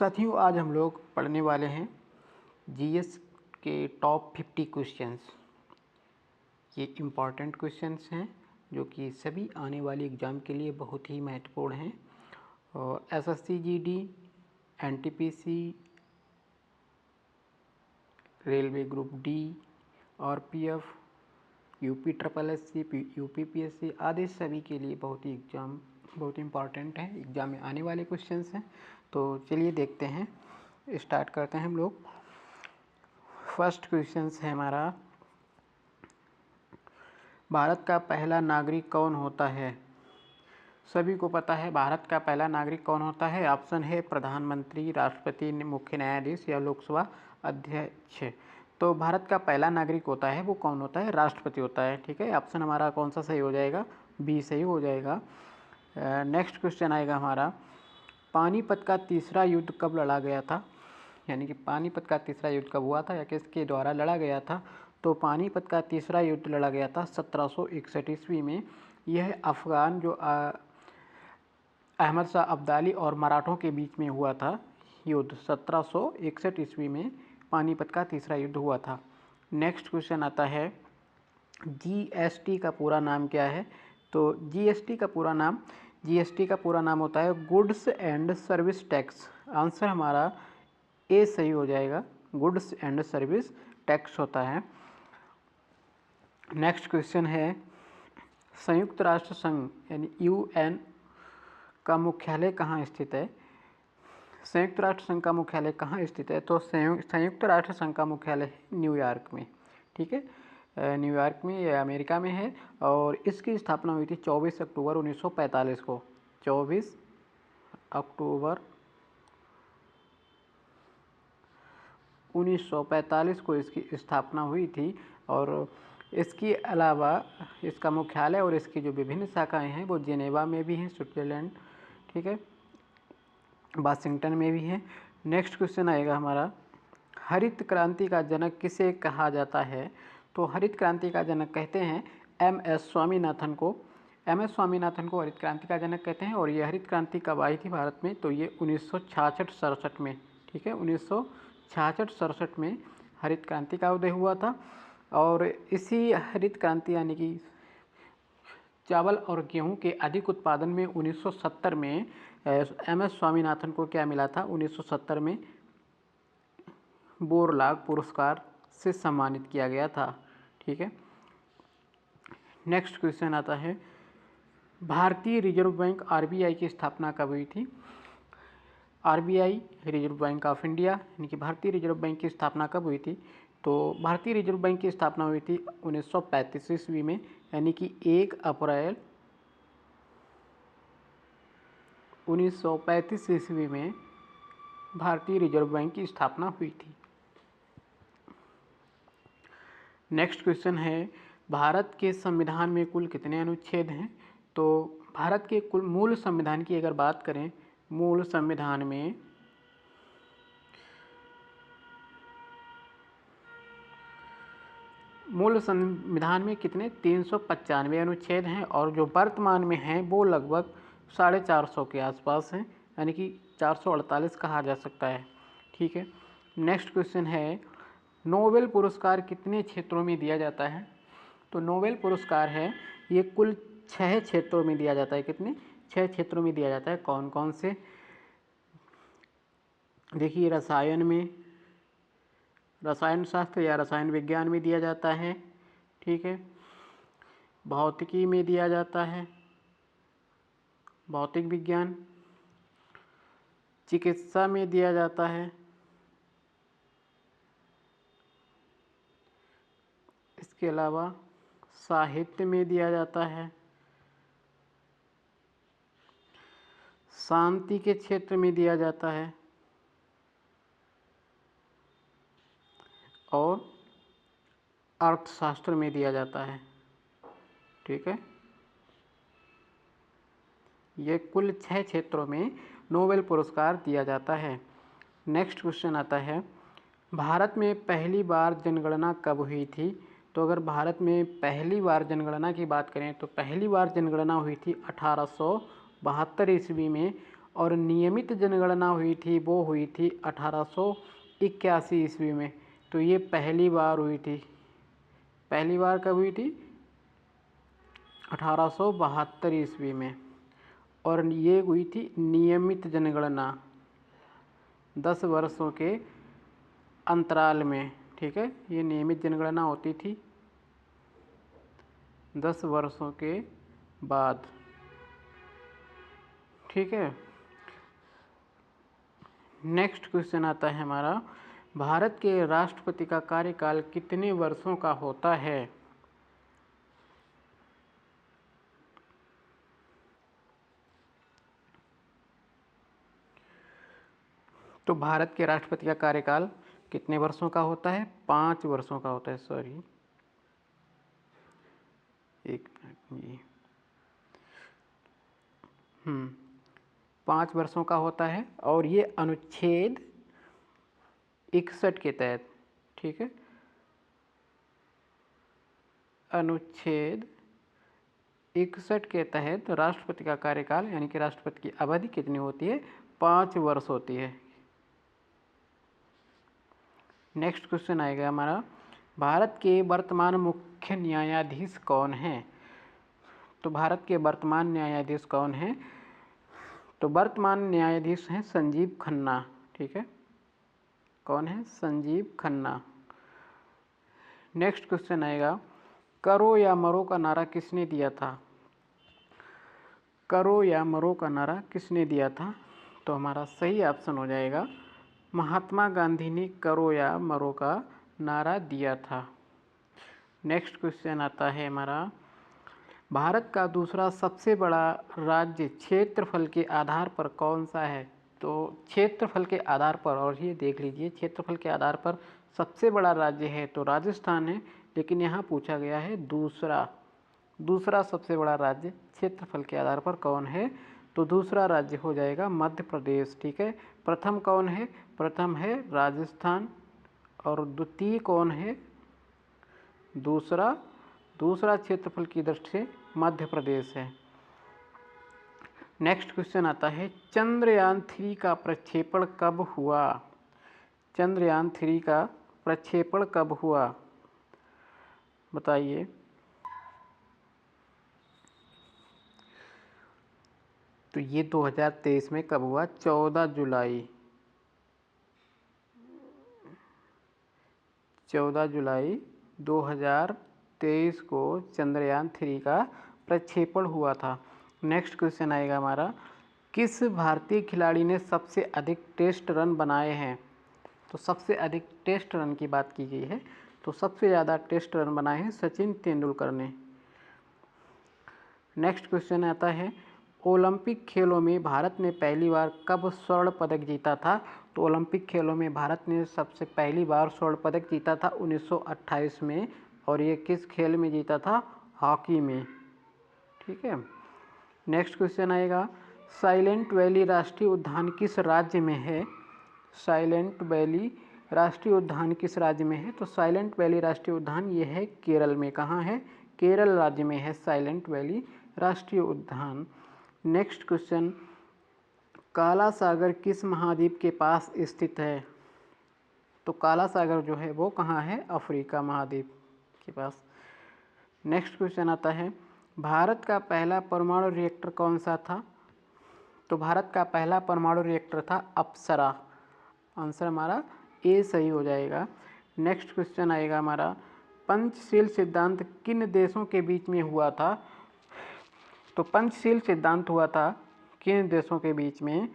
साथियों, आज हम लोग पढ़ने वाले हैं जीएस के टॉप 50 क्वेश्चंस। ये इम्पॉर्टेंट क्वेश्चंस हैं जो कि सभी आने वाले एग्ज़ाम के लिए बहुत ही महत्वपूर्ण हैं। और SSC GD, NTPC, railway group D, RPF, UP triple SC, UP PSC आदि सभी के लिए बहुत इम्पॉर्टेंट है, एग्ज़ाम में आने वाले क्वेश्चंस हैं। तो चलिए देखते हैं, स्टार्ट करते हैं हम लोग। फर्स्ट क्वेश्चंस है हमारा, भारत का पहला नागरिक कौन होता है? सभी को पता है भारत का पहला नागरिक कौन होता है। ऑप्शन है प्रधानमंत्री, राष्ट्रपति, मुख्य न्यायाधीश या लोकसभा अध्यक्ष। तो भारत का पहला नागरिक होता है वो कौन होता है? राष्ट्रपति होता है। ठीक है, ऑप्शन हमारा कौन सा सही हो जाएगा? बी सही हो जाएगा। नेक्स्ट क्वेश्चन आएगा हमारा, पानीपत का तीसरा युद्ध कब लड़ा गया था? यानी कि पानीपत का तीसरा युद्ध कब हुआ था या किसके द्वारा लड़ा गया था? तो पानीपत का तीसरा युद्ध लड़ा गया था 1761 ईस्वी में। यह अफ़गान जो अहमद शाह अब्दाली और मराठों के बीच में हुआ था युद्ध। 1761 ईस्वी में पानीपत का तीसरा युद्ध हुआ था। नेक्स्ट क्वेश्चन आता है, जीएसटी का पूरा नाम क्या है? तो जीएसटी का पूरा नाम होता है goods and service tax. Answer हमारा ए सही हो जाएगा, गुड्स एंड सर्विस टैक्स होता है। नेक्स्ट क्वेश्चन है, संयुक्त राष्ट्र संघ यानी यूएन का मुख्यालय कहाँ स्थित है? संयुक्त राष्ट्र संघ का मुख्यालय कहाँ स्थित है? तो संयुक्त राष्ट्र संघ का मुख्यालय न्यूयॉर्क में। ठीक है, न्यूयॉर्क में, यह अमेरिका में है और इसकी स्थापना हुई थी 24 अक्टूबर 1945 को। 24 अक्टूबर 1945 को इसकी स्थापना हुई थी। और इसके अलावा इसका मुख्यालय और इसकी जो विभिन्न शाखाएं हैं वो जेनेवा में भी हैं, स्विट्जरलैंड, ठीक है, वाशिंगटन में भी है। नेक्स्ट क्वेश्चन आएगा हमारा, हरित क्रांति का जनक किसे कहा जाता है? तो हरित क्रांति का जनक कहते हैं एम.एस. स्वामीनाथन को। एम.एस. स्वामीनाथन को हरित क्रांति का जनक कहते हैं। और ये हरित क्रांति कब आई थी भारत में? तो ये 1966-67 में। ठीक है, 1966-67 में हरित क्रांति का उदय हुआ था। और इसी हरित क्रांति यानी कि चावल और गेहूं के अधिक उत्पादन में 1970 में एम.एस. स्वामीनाथन को क्या मिला था? 1970 में बोरलाग पुरस्कार से सम्मानित किया गया था। ठीक है, नेक्स्ट क्वेश्चन आता है, भारतीय रिजर्व बैंक आरबीआई की स्थापना कब हुई थी? RBI, reserve bank of India, यानी कि भारतीय रिजर्व बैंक की स्थापना कब हुई थी? तो भारतीय रिजर्व बैंक की स्थापना हुई थी 1935 ईस्वी में, यानी कि 1 अप्रैल 1935 ईस्वी में भारतीय रिजर्व बैंक की स्थापना हुई थी। नेक्स्ट क्वेश्चन है, भारत के संविधान में कुल कितने अनुच्छेद हैं? तो भारत के कुल मूल संविधान की अगर बात करें, मूल संविधान में कितने? 395 अनुच्छेद हैं और जो वर्तमान में हैं वो लगभग 450 के आसपास हैं, यानी कि 448 कहा जा सकता है। ठीक है, नेक्स्ट क्वेश्चन है, नोबेल पुरस्कार कितने क्षेत्रों में दिया जाता है? तो नोबेल पुरस्कार है ये कुल 6 क्षेत्रों में दिया जाता है। कितने? 6 क्षेत्रों में दिया जाता है। कौन कौन से? देखिए, रसायन शास्त्र या रसायन विज्ञान में दिया जाता है। ठीक है, भौतिकी में दिया जाता है, भौतिक विज्ञान, चिकित्सा में दिया जाता है, इसके अलावा साहित्य में दिया जाता है, शांति के क्षेत्र में दिया जाता है और अर्थशास्त्र में दिया जाता है। ठीक है, ये कुल 6 क्षेत्रों में नोबेल पुरस्कार दिया जाता है। नेक्स्ट क्वेश्चन आता है, भारत में पहली बार जनगणना कब हुई थी? तो अगर भारत में पहली बार जनगणना की बात करें तो पहली बार जनगणना हुई थी 1872 ईस्वी में और नियमित जनगणना हुई थी वो हुई थी 1881 ईस्वी में। तो ये पहली बार हुई थी। पहली बार कब हुई थी? 1872 ईस्वी में। और ये हुई थी नियमित जनगणना 10 वर्षों के अंतराल में। ठीक है, ये नियमित जनगणना होती थी 10 वर्षों के बाद। ठीक है, नेक्स्ट क्वेश्चन आता है हमारा, भारत के राष्ट्रपति का कार्यकाल कितने वर्षों का होता है? तो भारत के राष्ट्रपति का कार्यकाल कितने वर्षों का होता है? 5 वर्षों का होता है। सॉरी, एक मिनट, ये 5 वर्षों का होता है। और ये अनुच्छेद 61 के तहत, ठीक है, अनुच्छेद 61 के तहत राष्ट्रपति का कार्यकाल यानी कि राष्ट्रपति की अवधि कितनी होती है? 5 वर्ष होती है। नेक्स्ट क्वेश्चन आएगा हमारा, भारत के वर्तमान मुख्य न्यायाधीश कौन हैं? तो भारत के वर्तमान न्यायाधीश कौन हैं? तो वर्तमान न्यायाधीश हैं संजीव खन्ना। ठीक है, कौन है? संजीव खन्ना। नेक्स्ट क्वेश्चन आएगा, करो या मरो का नारा किसने दिया था? करो या मरो का नारा किसने दिया था? तो हमारा सही ऑप्शन हो जाएगा महात्मा गांधी ने करो या मरो का नारा दिया था। नेक्स्ट क्वेश्चन आता है हमारा, भारत का दूसरा सबसे बड़ा राज्य क्षेत्रफल के आधार पर कौन सा है? तो क्षेत्रफल के आधार पर, और ये देख लीजिए, क्षेत्रफल के आधार पर सबसे बड़ा राज्य है तो राजस्थान है, लेकिन यहाँ पूछा गया है दूसरा सबसे बड़ा राज्य क्षेत्रफल के आधार पर कौन है? तो दूसरा राज्य हो जाएगा मध्य प्रदेश। ठीक है, प्रथम कौन है? प्रथम है राजस्थान, और द्वितीय कौन है? दूसरा क्षेत्रफल की दृष्टि से मध्य प्रदेश है। नेक्स्ट क्वेश्चन आता है, चंद्रयान 3 का प्रक्षेपण कब हुआ? चंद्रयान 3 का प्रक्षेपण कब हुआ, बताइए। तो ये 2023 में कब हुआ? 14 जुलाई 2023 को चंद्रयान 3 का प्रक्षेपण हुआ था। नेक्स्ट क्वेश्चन आएगा हमारा, किस भारतीय खिलाड़ी ने सबसे अधिक टेस्ट रन बनाए हैं? तो सबसे अधिक टेस्ट रन की बात की गई है, तो सबसे ज़्यादा टेस्ट रन बनाए हैं सचिन तेंदुलकर ने। नेक्स्ट क्वेश्चन आता है, ओलंपिक खेलों में भारत ने पहली बार कब स्वर्ण पदक जीता था? तो ओलंपिक खेलों में भारत ने सबसे पहली बार स्वर्ण पदक जीता था 1928 में, और ये किस खेल में जीता था? हॉकी में। ठीक है, नेक्स्ट क्वेश्चन आएगा, साइलेंट वैली राष्ट्रीय उद्यान किस राज्य में है? साइलेंट वैली राष्ट्रीय उद्यान किस राज्य में है? तो साइलेंट वैली राष्ट्रीय उद्यान ये है केरल में। कहाँ है? केरल राज्य में है साइलेंट वैली राष्ट्रीय उद्यान। नेक्स्ट क्वेश्चन, काला सागर किस महाद्वीप के पास स्थित है? तो काला सागर जो है वो कहाँ है? अफ्रीका महाद्वीप के पास। नेक्स्ट क्वेश्चन आता है, भारत का पहला परमाणु रिएक्टर कौन सा था? तो भारत का पहला परमाणु रिएक्टर था अप्सरा। आंसर हमारा ए सही हो जाएगा। नेक्स्ट क्वेश्चन आएगा हमारा, पंचशील सिद्धांत किन देशों के बीच में हुआ था? तो पंचशील सिद्धांत हुआ था किन देशों के बीच में?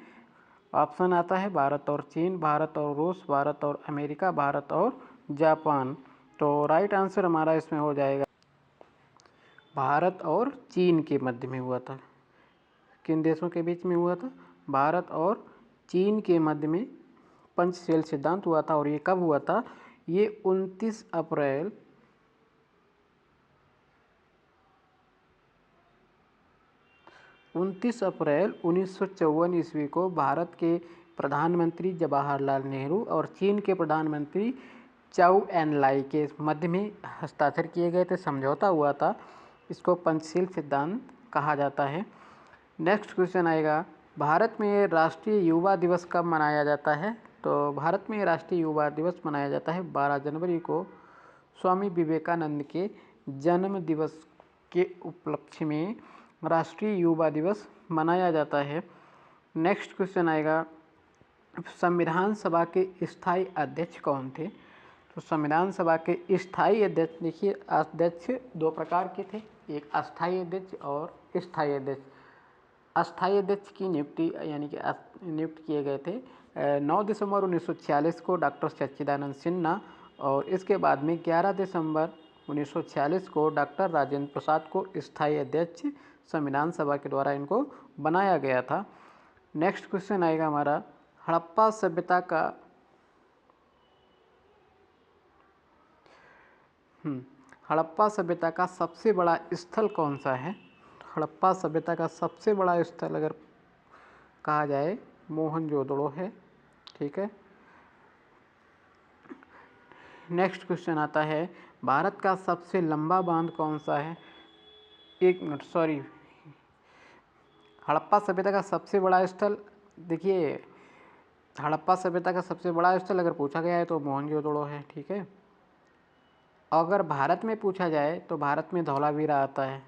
ऑप्शन आता है भारत और चीन, भारत और रूस, भारत और अमेरिका, भारत और जापान। तो राइट आंसर हमारा इसमें हो जाएगा भारत और चीन के मध्य में हुआ था। किन देशों के बीच में हुआ था? भारत और चीन के मध्य में पंचशील सिद्धांत हुआ था। और ये कब हुआ था? ये 29 अप्रैल 1954 ईस्वी को भारत के प्रधानमंत्री जवाहरलाल नेहरू और चीन के प्रधानमंत्री चाउ एन लाई के मध्य में हस्ताक्षर किए गए थे, समझौता हुआ था। इसको पंचशील सिद्धांत कहा जाता है। नेक्स्ट क्वेश्चन आएगा, भारत में राष्ट्रीय युवा दिवस कब मनाया जाता है? तो भारत में राष्ट्रीय युवा दिवस मनाया जाता है 12 जनवरी को स्वामी विवेकानंद के जन्म दिवस के उपलक्ष्य में राष्ट्रीय युवा दिवस मनाया जाता है। नेक्स्ट क्वेश्चन आएगा, संविधान सभा के स्थायी अध्यक्ष कौन थे? तो संविधान सभा के स्थायी अध्यक्ष, देखिए अध्यक्ष दो प्रकार के थे, एक अस्थायी अध्यक्ष और स्थायी अध्यक्ष। अस्थायी अध्यक्ष की नियुक्ति यानी कि नियुक्त किए गए थे 9 दिसंबर 1946 को डॉक्टर सच्चिदानंद सिन्हा, और इसके बाद में 11 दिसंबर 1946 को डॉक्टर राजेंद्र प्रसाद को स्थायी अध्यक्ष संविधान सभा के द्वारा इनको बनाया गया था। नेक्स्ट क्वेश्चन आएगा हमारा, हड़प्पा सभ्यता का हड़प्पा सभ्यता का सबसे बड़ा स्थल कौन सा है? हड़प्पा सभ्यता का सबसे बड़ा स्थल अगर कहा जाए मोहनजोदड़ो है। ठीक है। नेक्स्ट क्वेश्चन आता है, भारत का सबसे लंबा बांध कौन सा है? एक मिनट, सॉरी, हड़प्पा सभ्यता का सबसे बड़ा स्थल, देखिए हड़प्पा सभ्यता का सबसे बड़ा स्थल अगर पूछा गया है तो मोहनजोदड़ो है। ठीक है। अगर भारत में पूछा जाए तो भारत में धौलावीरा आता है।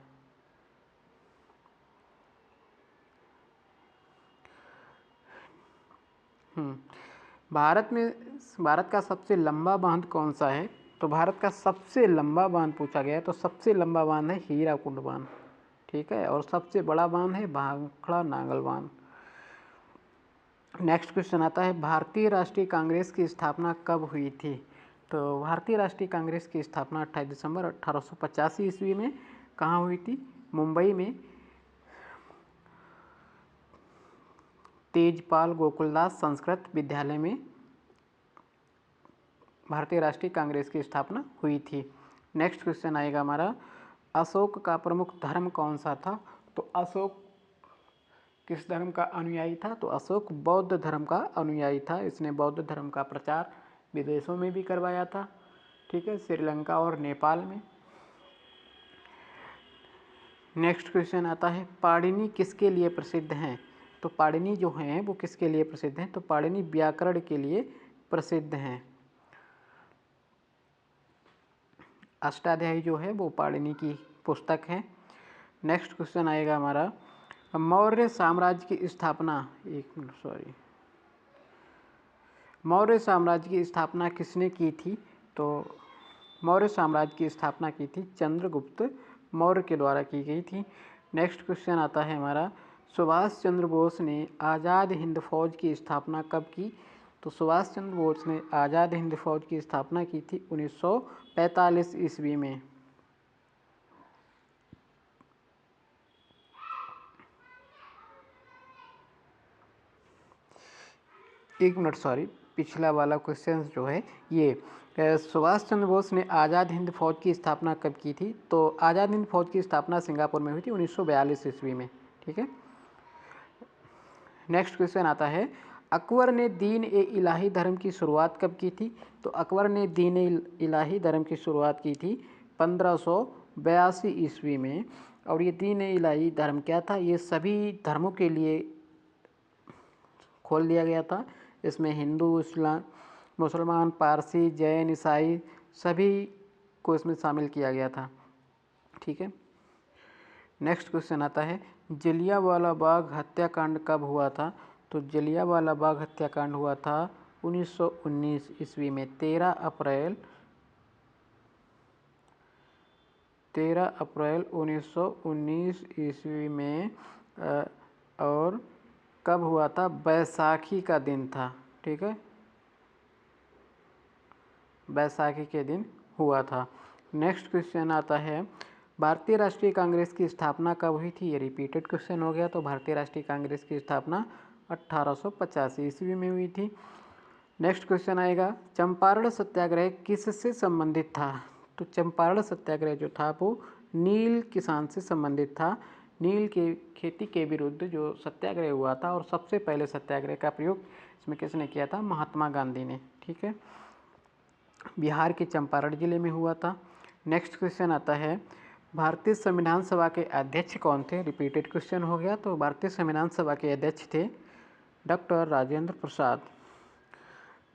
भारत का सबसे लंबा बांध कौन सा है? तो भारत का सबसे लंबा बांध पूछा गया है तो सबसे लंबा बांध है हीराकुंड बांध। ठीक है। और सबसे बड़ा बांध है भाखड़ा नांगल बांध। नेक्स्ट क्वेश्चन आता है, भारतीय राष्ट्रीय कांग्रेस की स्थापना कब हुई थी? तो भारतीय राष्ट्रीय कांग्रेस की स्थापना 28 दिसंबर 1885 ईस्वी में कहाँ हुई थी? मुंबई में तेजपाल गोकुलदास संस्कृत विद्यालय में भारतीय राष्ट्रीय कांग्रेस की स्थापना हुई थी। नेक्स्ट क्वेश्चन आएगा हमारा, अशोक का प्रमुख धर्म कौन सा था? तो अशोक किस धर्म का अनुयायी था? तो अशोक बौद्ध धर्म का अनुयायी था। इसने बौद्ध धर्म का प्रचार विदेशों में भी करवाया था। ठीक है, श्रीलंका और नेपाल में। नेक्स्ट क्वेश्चन आता है, पाणिनि किसके लिए प्रसिद्ध हैं? तो पाणिनि जो हैं वो किसके लिए प्रसिद्ध हैं? तो पाणिनि व्याकरण के लिए प्रसिद्ध हैं। अष्टाध्यायी जो है वो पाणिनि की पुस्तक है। नेक्स्ट क्वेश्चन आएगा हमारा, मौर्य साम्राज्य की स्थापना, एक मिनट सॉरी, मौर्य साम्राज्य की स्थापना किसने की थी? तो मौर्य साम्राज्य की स्थापना की थी चंद्रगुप्त मौर्य के द्वारा की गई थी। नेक्स्ट क्वेश्चन आता है हमारा, सुभाष चंद्र बोस ने आज़ाद हिंद फौज की स्थापना कब की? तो सुभाष चंद्र बोस ने आज़ाद हिंद फौज की स्थापना की थी 1945 ईस्वी में। एक मिनट सॉरी, पिछला वाला क्वेश्चन जो है ये, सुभाष चंद्र बोस ने आज़ाद हिंद फौज की स्थापना कब की थी? तो आज़ाद हिंद फौज की स्थापना सिंगापुर में हुई थी 1942 ईस्वी में। ठीक है। नेक्स्ट क्वेश्चन आता है, अकबर ने दीन ए इलाही धर्म की शुरुआत कब की थी? तो अकबर ने दीन ए इलाही धर्म की शुरुआत की थी 1582 ईस्वी में। और ये दीन ए इलाही धर्म क्या था? ये सभी धर्मों के लिए खोल दिया गया था। इसमें हिंदू, इस्लाम, मुसलमान, पारसी, जैन, ईसाई सभी को इसमें शामिल किया गया था। ठीक है। नेक्स्ट क्वेश्चन आता है, जलियांवाला बाग हत्याकांड कब हुआ था? तो जलियांवाला बाग हत्याकांड हुआ था 1919 ईस्वी में, 13 अप्रैल 1919 ईस्वी में। और कब हुआ था? बैसाखी का दिन था। ठीक है, बैसाखी के दिन हुआ था। नेक्स्ट क्वेश्चन आता है, भारतीय राष्ट्रीय कांग्रेस की स्थापना कब हुई थी? ये रिपीटेड क्वेश्चन हो गया। तो भारतीय राष्ट्रीय कांग्रेस की स्थापना 1885 ईस्वी में हुई थी। नेक्स्ट क्वेश्चन आएगा, चंपारण सत्याग्रह किससे संबंधित था? तो चंपारण सत्याग्रह जो था वो नील किसान से संबंधित था। नील के खेती के विरुद्ध जो सत्याग्रह हुआ था, और सबसे पहले सत्याग्रह का प्रयोग इसमें किसने किया था? महात्मा गांधी ने। ठीक है, बिहार के चंपारण जिले में हुआ था। नेक्स्ट क्वेश्चन आता है, भारतीय संविधान सभा के अध्यक्ष कौन थे? रिपीटेड क्वेश्चन हो गया। तो भारतीय संविधान सभा के अध्यक्ष थे doctor Rajendra Prasad.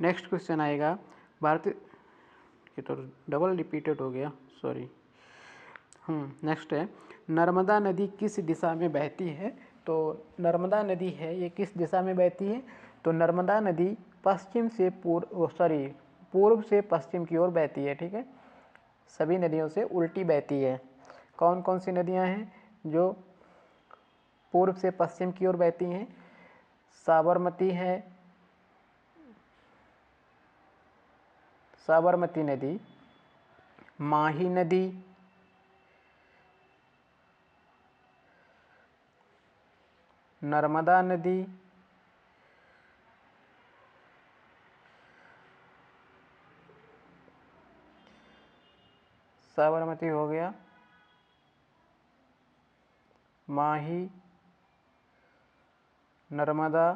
Next question आएगा भारतीय, ये तो डबल रिपीटेड हो गया, सॉरी। नेक्स्ट है, नर्मदा नदी किस दिशा में बहती है? तो नर्मदा नदी है ये किस दिशा में बहती है? तो नर्मदा नदी पूर्व से पश्चिम की ओर बहती है। ठीक है, सभी नदियों से उल्टी बहती है। कौन कौन सी नदियां हैं जो पूर्व से पश्चिम की ओर बहती हैं? साबरमती है, साबरमती नदी, माही नदी, नर्मदा नदी, साबरमती हो गया, माही, नर्मदा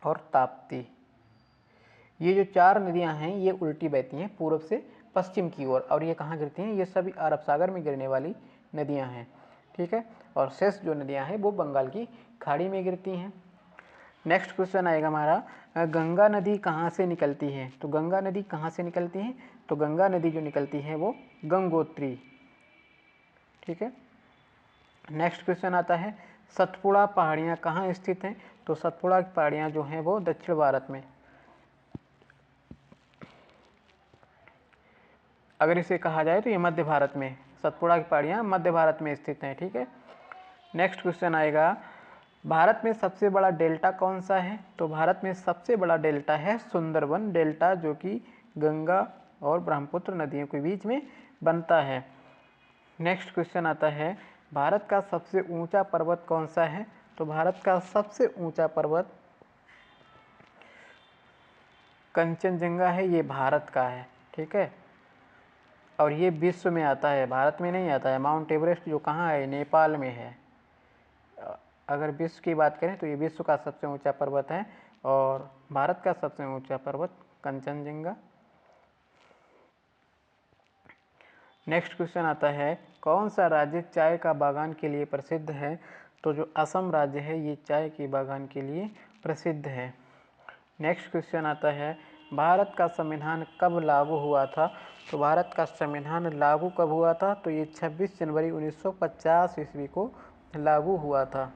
और ताप्ती। ये जो 4 नदियां हैं ये उल्टी बहती हैं पूर्व से पश्चिम की ओर, और ये कहाँ गिरती हैं? ये सभी अरब सागर में गिरने वाली नदियां हैं। ठीक है, और शेष जो नदियां हैं वो बंगाल की खाड़ी में गिरती हैं। नेक्स्ट क्वेश्चन आएगा हमारा, गंगा नदी कहाँ से निकलती है? तो गंगा नदी कहाँ से निकलती है? तो गंगा नदी जो निकलती है वो गंगोत्री। ठीक है, नेक्स्ट क्वेश्चन आता है, सतपुड़ा पहाड़ियाँ कहाँ स्थित हैं? तो सतपुड़ा की पहाड़ियाँ जो हैं वो दक्षिण भारत में, अगर इसे कहा जाए तो ये मध्य भारत में, सतपुड़ा की पहाड़ियाँ मध्य भारत में स्थित हैं। ठीक है, नेक्स्ट क्वेश्चन आएगा, भारत में सबसे बड़ा डेल्टा कौन सा है? तो भारत में सबसे बड़ा डेल्टा है सुंदरबन डेल्टा, जो कि गंगा और ब्रह्मपुत्र नदियों के बीच में बनता है। नेक्स्ट क्वेश्चन आता है, भारत का सबसे ऊंचा पर्वत कौन सा है? तो भारत का सबसे ऊंचा पर्वत कंचनजंगा है, ये भारत का है। ठीक है, और ये विश्व में आता है, भारत में नहीं आता है। माउंट एवरेस्ट जो कहाँ है? नेपाल में है। अगर विश्व की बात करें तो ये विश्व का सबसे ऊंचा पर्वत है, और भारत का सबसे ऊंचा पर्वत कंचनजंगा। नेक्स्ट क्वेश्चन आता है, कौन सा राज्य चाय का बागान के लिए प्रसिद्ध है? तो जो असम राज्य है ये चाय के बागान के लिए प्रसिद्ध है। नेक्स्ट क्वेश्चन आता है, भारत का संविधान कब लागू हुआ था? तो भारत का संविधान लागू कब हुआ था? तो ये 26 जनवरी 1950 ईस्वी को लागू हुआ था।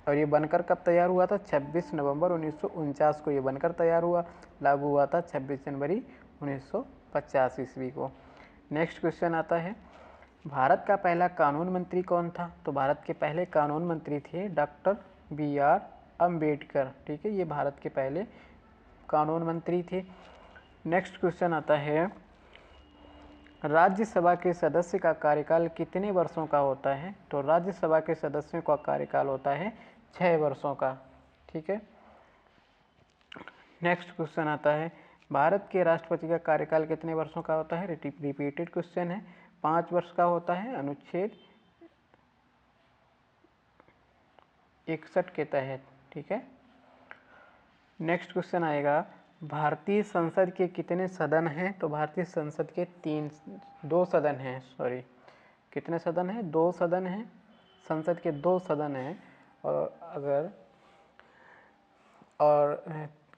और ये बनकर कब तैयार हुआ था? 26 नवंबर 1949 को ये बनकर तैयार हुआ, लागू हुआ था 26 जनवरी 1950 ईस्वी को। नेक्स्ट क्वेश्चन आता है, भारत का पहला कानून मंत्री कौन था? तो भारत के पहले कानून मंत्री थे डॉक्टर BR अम्बेडकर। ठीक है, ये भारत के पहले कानून मंत्री थे। नेक्स्ट क्वेश्चन आता है, राज्यसभा के सदस्य का कार्यकाल कितने वर्षों का होता है? तो राज्यसभा के सदस्यों का कार्यकाल होता है 6 वर्षों का। ठीक है, नेक्स्ट क्वेश्चन आता है, भारत के राष्ट्रपति का कार्यकाल कितने वर्षों का होता है? रिपीटेड क्वेश्चन है, 5 वर्ष का होता है अनुच्छेद 61 के तहत। ठीक है, नेक्स्ट क्वेश्चन आएगा, भारतीय संसद के कितने सदन हैं? तो भारतीय संसद के 2 सदन हैं, सॉरी, कितने सदन हैं? 2 सदन हैं, संसद के 2 सदन हैं। और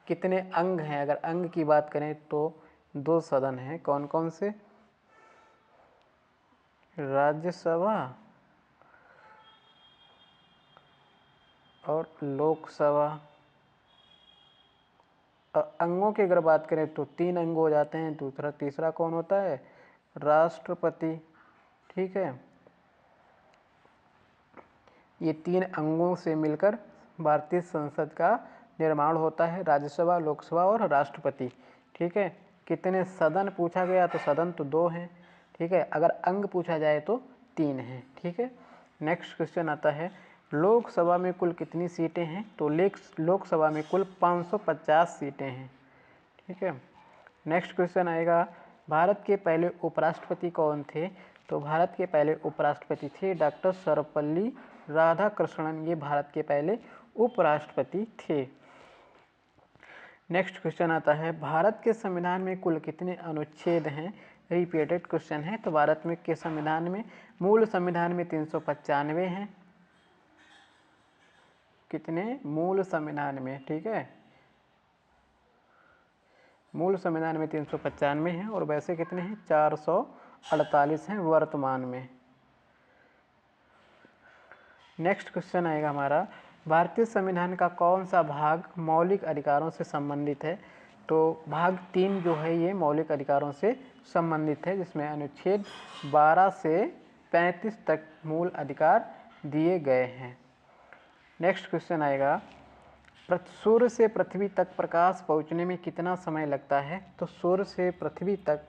कितने अंग हैं? अगर अंग की बात करें तो 2 सदन हैं। कौन कौन से? राज्यसभा और लोकसभा। अंगों की अगर बात करें तो 3 अंग हो जाते हैं। तीसरा कौन होता है? राष्ट्रपति। ठीक है, ये 3 अंगों से मिलकर भारतीय संसद का निर्माण होता है, राज्यसभा, लोकसभा और राष्ट्रपति। ठीक है, कितने सदन पूछा गया तो सदन तो 2 हैं। ठीक है, अगर अंग पूछा जाए तो 3 हैं। ठीक है, नेक्स्ट क्वेश्चन आता है, लोकसभा में कुल कितनी सीटें हैं? तो लोकसभा में कुल 550 सीटें हैं। ठीक है, नेक्स्ट क्वेश्चन आएगा, भारत के पहले उपराष्ट्रपति कौन थे? तो भारत के पहले उपराष्ट्रपति थे डॉक्टर सर्वपल्ली राधाकृष्णन, ये भारत के पहले उपराष्ट्रपति थे। नेक्स्ट क्वेश्चन आता है, भारत के संविधान में कुल कितने अनुच्छेद हैं? रिपीटेड क्वेश्चन है। तो भारत में के संविधान में, मूल संविधान में 395 हैं। कितने? मूल संविधान में, ठीक है, मूल संविधान में 395 हैं और वैसे कितने हैं? 448 हैं वर्तमान में। नेक्स्ट क्वेश्चन आएगा हमारा, भारतीय संविधान का कौन सा भाग मौलिक अधिकारों से संबंधित है? तो भाग 3 जो है ये मौलिक अधिकारों से संबंधित है, जिसमें अनुच्छेद 12 से 35 तक मूल अधिकार दिए गए हैं। नेक्स्ट क्वेश्चन आएगा, सूर्य से पृथ्वी तक प्रकाश पहुंचने में कितना समय लगता है? तो सूर्य से पृथ्वी तक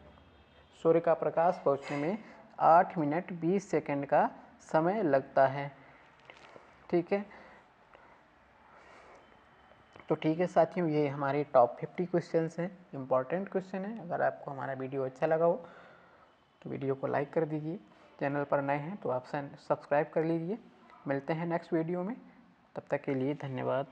सूर्य का प्रकाश पहुंचने में 8 मिनट 20 सेकंड का समय लगता है, ठीक है। तो ठीक है साथियों, ये हमारे टॉप 50 क्वेश्चंस हैं, इंपॉर्टेंट क्वेश्चन है। अगर आपको हमारा वीडियो अच्छा लगा हो तो वीडियो को लाइक कर दीजिए, चैनल पर नए हैं तो आप सब्सक्राइब कर लीजिए। मिलते हैं नेक्स्ट वीडियो में, तब तक के लिए धन्यवाद।